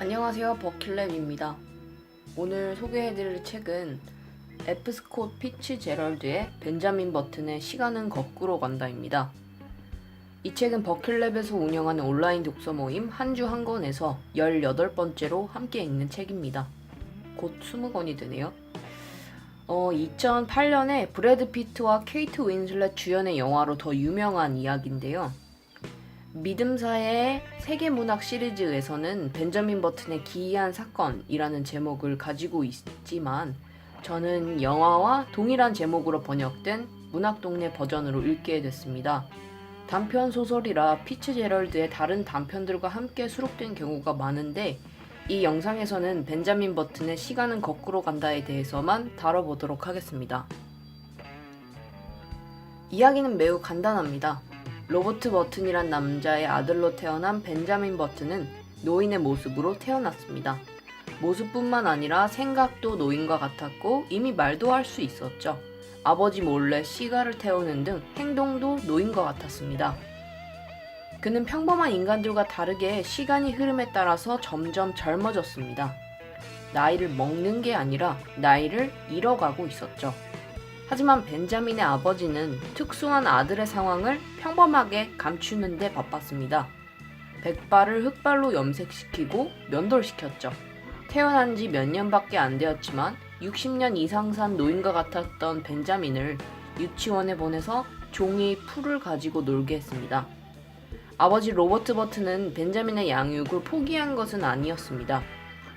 안녕하세요, 버킬랩입니다. 오늘 소개해드릴 책은 F. 스콧 피츠제럴드의 벤자민 버튼의 시간은 거꾸로 간다입니다. 이 책은 버킬랩에서 운영하는 온라인 독서 모임 한 주 한 권에서 18번째로 함께 읽는 책입니다. 곧 20권이 되네요. 2008년에 브래드 피트와 케이트 윈슬렛 주연의 영화로 더 유명한 이야기인데요. 믿음사의 세계문학 시리즈에서는 벤자민 버튼의 기이한 사건이라는 제목을 가지고 있지만 저는 영화와 동일한 제목으로 번역된 문학동네 버전으로 읽게 됐습니다. 단편 소설이라 피츠제럴드의 다른 단편들과 함께 수록된 경우가 많은데 이 영상에서는 벤자민 버튼의 시간은 거꾸로 간다에 대해서만 다뤄보도록 하겠습니다. 이야기는 매우 간단합니다. 로버트 버튼이란 남자의 아들로 태어난 벤자민 버튼은 노인의 모습으로 태어났습니다. 모습뿐만 아니라 생각도 노인과 같았고 이미 말도 할 수 있었죠. 아버지 몰래 시가를 태우는 등 행동도 노인과 같았습니다. 그는 평범한 인간들과 다르게 시간이 흐름에 따라서 점점 젊어졌습니다. 나이를 먹는 게 아니라 나이를 잃어가고 있었죠. 하지만 벤자민의 아버지는 특수한 아들의 상황을 평범하게 감추는 데 바빴습니다. 백발을 흑발로 염색시키고 면도시켰죠. 태어난 지 몇 년밖에 안 되었지만 60년 이상 산 노인과 같았던 벤자민을 유치원에 보내서 종이 풀을 가지고 놀게 했습니다. 아버지 로버트 버튼은 벤자민의 양육을 포기한 것은 아니었습니다.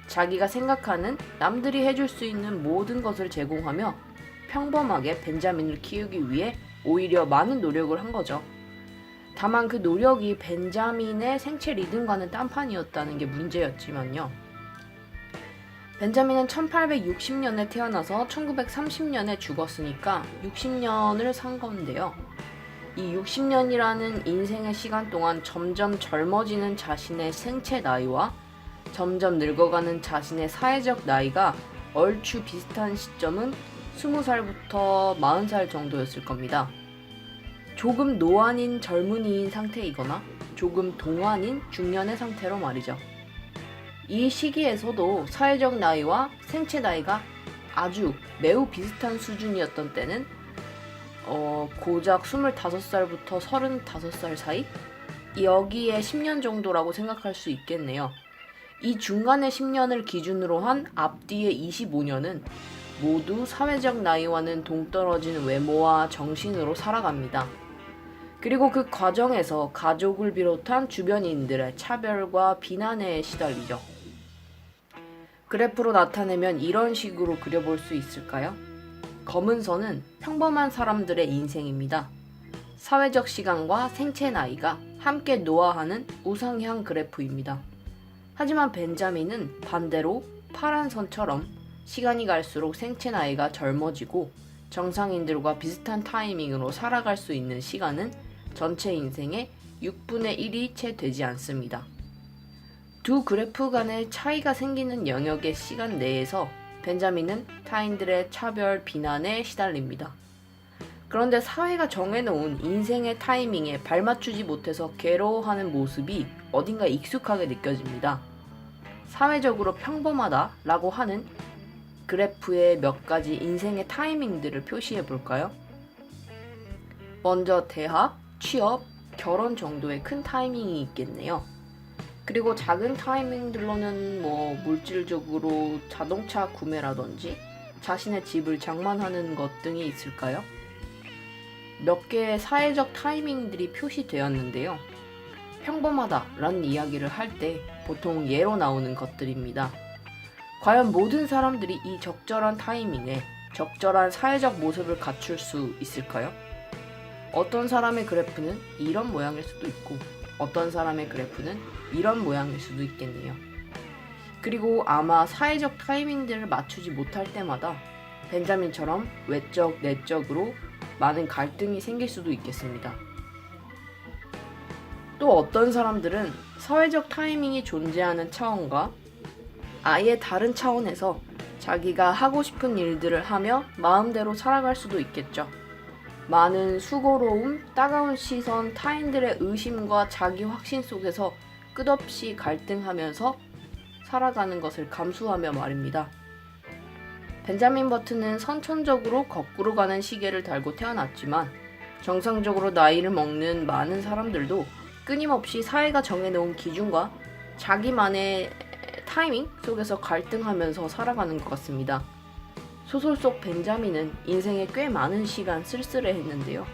자기가 생각하는 남들이 해줄 수 있는 모든 것을 제공하며 평범하게 벤자민을 키우기 위해 오히려 많은 노력을 한 거죠. 다만 그 노력이 벤자민의 생체 리듬과는 딴판이었다는 게 문제였지만요. 벤자민은 1860년에 태어나서 1930년에 죽었으니까 60년을 산 건데요. 이 60년이라는 인생의 시간 동안 점점 젊어지는 자신의 생체 나이와 점점 늙어가는 자신의 사회적 나이가 얼추 비슷한 시점은 20살부터 40살 정도였을 겁니다. 조금 노안인 젊은이인 상태이거나 조금 동안인 중년의 상태로 말이죠. 이 시기에서도 사회적 나이와 생체 나이가 아주 매우 비슷한 수준이었던 때는 고작 25살부터 35살 사이? 여기에 10년 정도라고 생각할 수 있겠네요. 이 중간의 10년을 기준으로 한 앞뒤의 25년은 모두 사회적 나이와는 동떨어진 외모와 정신으로 살아갑니다. 그리고 그 과정에서 가족을 비롯한 주변인들의 차별과 비난에 시달리죠. 그래프로 나타내면 이런 식으로 그려볼 수 있을까요? 검은 선은 평범한 사람들의 인생입니다. 사회적 시간과 생체 나이가 함께 노화하는 우상향 그래프입니다. 하지만 벤자민은 반대로 파란 선처럼 시간이 갈수록 생체 나이가 젊어지고 정상인들과 비슷한 타이밍으로 살아갈 수 있는 시간은 전체 인생의 6분의 1이 채 되지 않습니다. 두 그래프 간의 차이가 생기는 영역의 시간 내에서 벤자민은 타인들의 차별, 비난에 시달립니다. 그런데 사회가 정해놓은 인생의 타이밍에 발맞추지 못해서 괴로워하는 모습이 어딘가 익숙하게 느껴집니다. 사회적으로 평범하다라고 하는 그래프의 몇 가지 인생의 타이밍들을 표시해 볼까요? 먼저 대학, 취업, 결혼 정도의 큰 타이밍이 있겠네요. 그리고 작은 타이밍들로는 물질적으로 자동차 구매라든지 자신의 집을 장만하는 것 등이 있을까요? 몇 개의 사회적 타이밍들이 표시되었는데요. 평범하다라는 이야기를 할 때 보통 예로 나오는 것들입니다. 과연 모든 사람들이 이 적절한 타이밍에 적절한 사회적 모습을 갖출 수 있을까요? 어떤 사람의 그래프는 이런 모양일 수도 있고 어떤 사람의 그래프는 이런 모양일 수도 있겠네요. 그리고 아마 사회적 타이밍들을 맞추지 못할 때마다 벤자민처럼 외적, 내적으로 많은 갈등이 생길 수도 있겠습니다. 또 어떤 사람들은 사회적 타이밍이 존재하는 차원과 아예 다른 차원에서 자기가 하고 싶은 일들을 하며 마음대로 살아갈 수도 있겠죠. 많은 수고로움, 따가운 시선, 타인들의 의심과 자기 확신 속에서 끝없이 갈등하면서 살아가는 것을 감수하며 말입니다. 벤자민 버튼은 선천적으로 거꾸로 가는 시계를 달고 태어났지만 정상적으로 나이를 먹는 많은 사람들도 끊임없이 사회가 정해놓은 기준과 자기만의 타이밍 속에서 갈등하면서 살아가는 것 같습니다. 소설 속 벤자민은 인생에 꽤 많은 시간 쓸쓸해했는데요.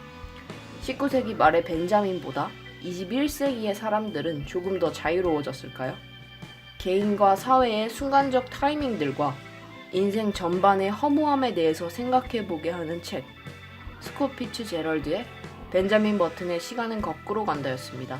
19세기 말의 벤자민보다 21세기의 사람들은 조금 더 자유로워졌을까요? 개인과 사회의 순간적 타이밍들과 인생 전반의 허무함에 대해서 생각해보게 하는 책, 스콧 피츠제럴드의 벤자민 버튼의 시간은 거꾸로 간다였습니다.